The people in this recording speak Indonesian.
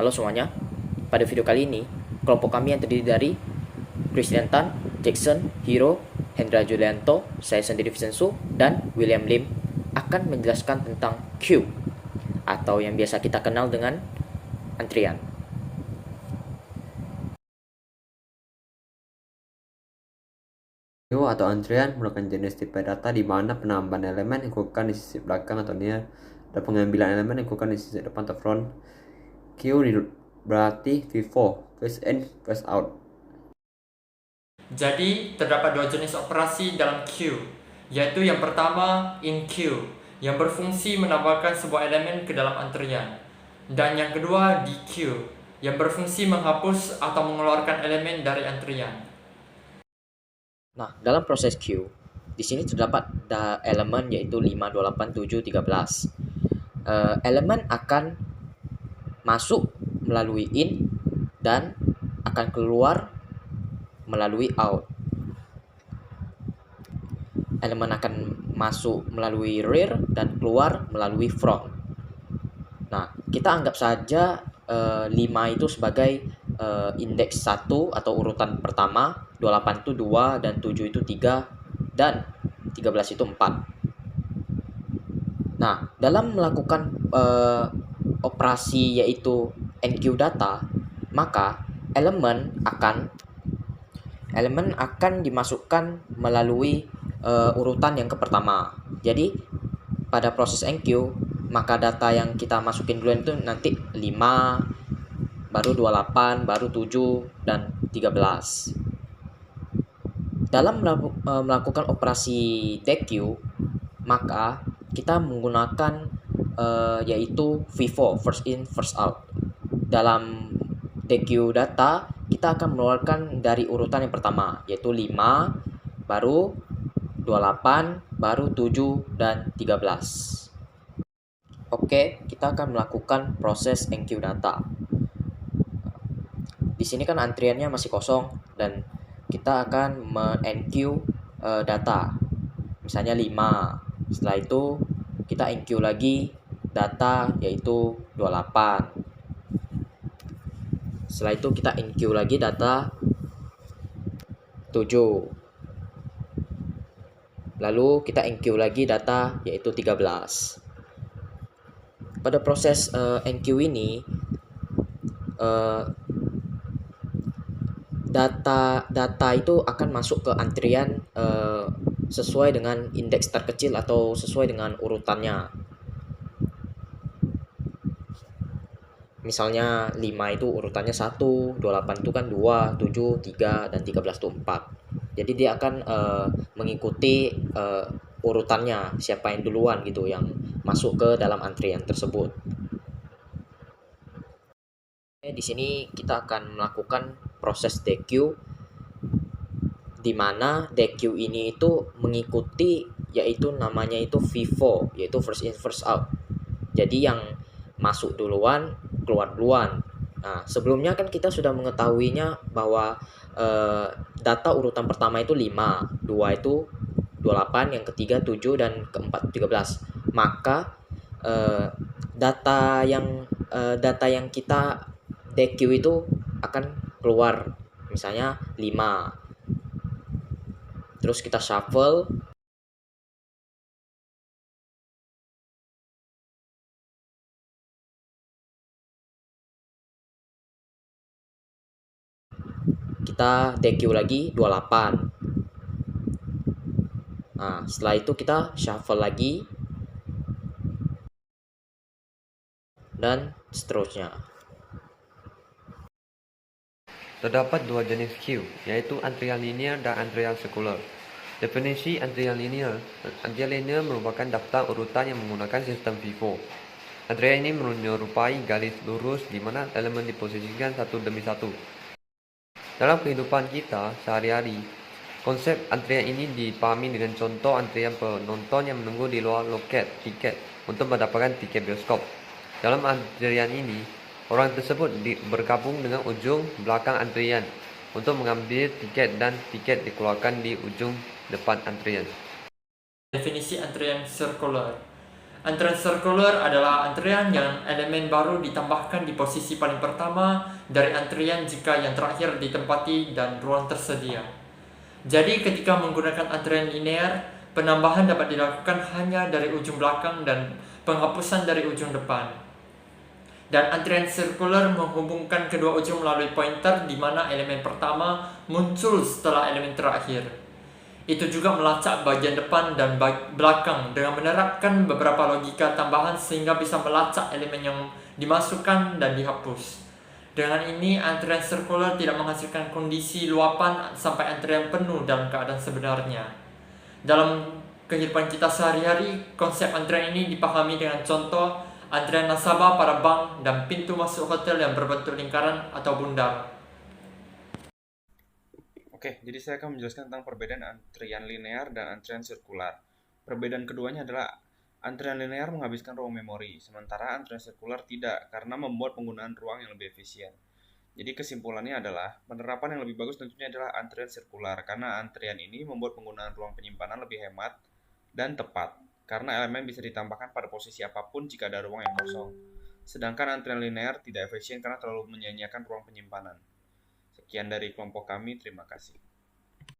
Halo semuanya, pada video kali ini, kelompok kami yang terdiri dari Christian Tan, Jackson, Hiro, Hendra Julianto, saya sendiri Vincenzo, dan William Lim akan menjelaskan tentang queue atau yang biasa kita kenal dengan antrian. Queue atau antrian merupakan jenis tipe data di mana penambahan elemen dilakukan di sisi belakang atau near dan pengambilan elemen dilakukan di sisi depan atau front. Queue berarti FIFO, first in, first out. Jadi, terdapat dua jenis operasi dalam queue, yaitu yang pertama in queue, yang berfungsi menambahkan sebuah elemen ke dalam antrian, dan yang kedua di queue, yang berfungsi menghapus atau mengeluarkan elemen dari antrian. Nah, dalam proses queue, di sini terdapat elemen yaitu 5, 2, 8, 7, 13. Elemen akan masuk melalui in dan akan keluar melalui out. Elemen akan masuk melalui rear dan keluar melalui front. Nah, kita anggap saja 5 itu sebagai indeks 1 atau urutan pertama, 28 itu 2 dan 7 itu 3 dan 13 itu 4. Nah, dalam melakukan operasi yaitu NQ data, maka elemen akan dimasukkan melalui urutan yang pertama. Jadi pada proses NQ, maka data yang kita masukin duluan itu nanti 5, baru 28, baru 7 dan 13. Dalam melakukan operasi DQ, maka kita menggunakan yaitu FIFO, first in first out. Dalam DQ data, kita akan mengeluarkan dari urutan yang pertama, yaitu 5, baru 28, baru 7 dan 13. Oke, kita akan melakukan proses NQ data. Di sini kan antriannya masih kosong dan kita akan men-NQ data. Misalnya 5. Setelah itu kita NQ lagi data yaitu 28. Setelah itu kita NQ lagi data 7. Lalu kita NQ lagi data yaitu 13. Pada proses NQ ini data itu akan masuk ke antrian sesuai dengan indeks terkecil atau sesuai dengan urutannya. Misalnya 5 itu urutannya 1, 28 itu kan 2, 7, 3, dan 13 itu 4. Jadi dia akan mengikuti urutannya, siapa yang duluan gitu yang masuk ke dalam antrian tersebut. Di sini kita akan melakukan proses DQ di mana DQ ini itu mengikuti yaitu namanya itu FIFO, yaitu first in first out. Jadi yang masuk duluan keluar duluan. Nah, sebelumnya kan kita sudah mengetahuinya bahwa data urutan pertama itu 5, 2 itu 28, yang ketiga 7 dan keempat 13. Maka data yang kita DQ itu akan keluar misalnya 5. Terus kita shuffle, kita DQ lagi 28. Nah, setelah itu kita shuffle lagi dan seterusnya. Terdapat dua jenis queue, yaitu antrian linear dan antrian sekular. Definisi antrian linear merupakan daftar urutan yang menggunakan sistem FIFO. Antrian ini menyerupai garis lurus di mana elemen diposisikan satu demi satu. Dalam kehidupan kita sehari-hari, konsep antrian ini dipahami dengan contoh antrian penonton yang menunggu di luar loket tiket untuk mendapatkan tiket bioskop. Dalam antrian ini, orang tersebut bergabung dengan ujung belakang antrian untuk mengambil tiket dan tiket dikeluarkan di ujung depan antrian. Definisi antrian circular. Antrian sirkular adalah antrian yang elemen baru ditambahkan di posisi paling pertama dari antrian jika yang terakhir ditempati dan ruang tersedia. Jadi ketika menggunakan antrian linear, penambahan dapat dilakukan hanya dari ujung belakang dan penghapusan dari ujung depan. Dan antrian sirkular menghubungkan kedua ujung melalui pointer di mana elemen pertama muncul setelah elemen terakhir. Itu juga melacak bagian depan dan belakang dengan menerapkan beberapa logika tambahan sehingga bisa melacak elemen yang dimasukkan dan dihapus. Dengan ini, antrian sirkular tidak menghasilkan kondisi luapan sampai antrian penuh dalam keadaan sebenarnya. Dalam kehidupan kita sehari-hari, konsep antrian ini dipahami dengan contoh antrian nasabah pada bank dan pintu masuk hotel yang berbentuk lingkaran atau bundar. Oke, jadi saya akan menjelaskan tentang perbedaan antrian linear dan antrian sirkular. Perbedaan keduanya adalah antrian linear menghabiskan ruang memori, sementara antrian sirkular tidak, karena membuat penggunaan ruang yang lebih efisien. Jadi kesimpulannya adalah, penerapan yang lebih bagus tentunya adalah antrian sirkular, karena antrian ini membuat penggunaan ruang penyimpanan lebih hemat dan tepat, karena elemen bisa ditambahkan pada posisi apapun jika ada ruang yang kosong. Sedangkan antrian linear tidak efisien karena terlalu menyia-nyiakan ruang penyimpanan. Sekian dari kelompok kami, terima kasih.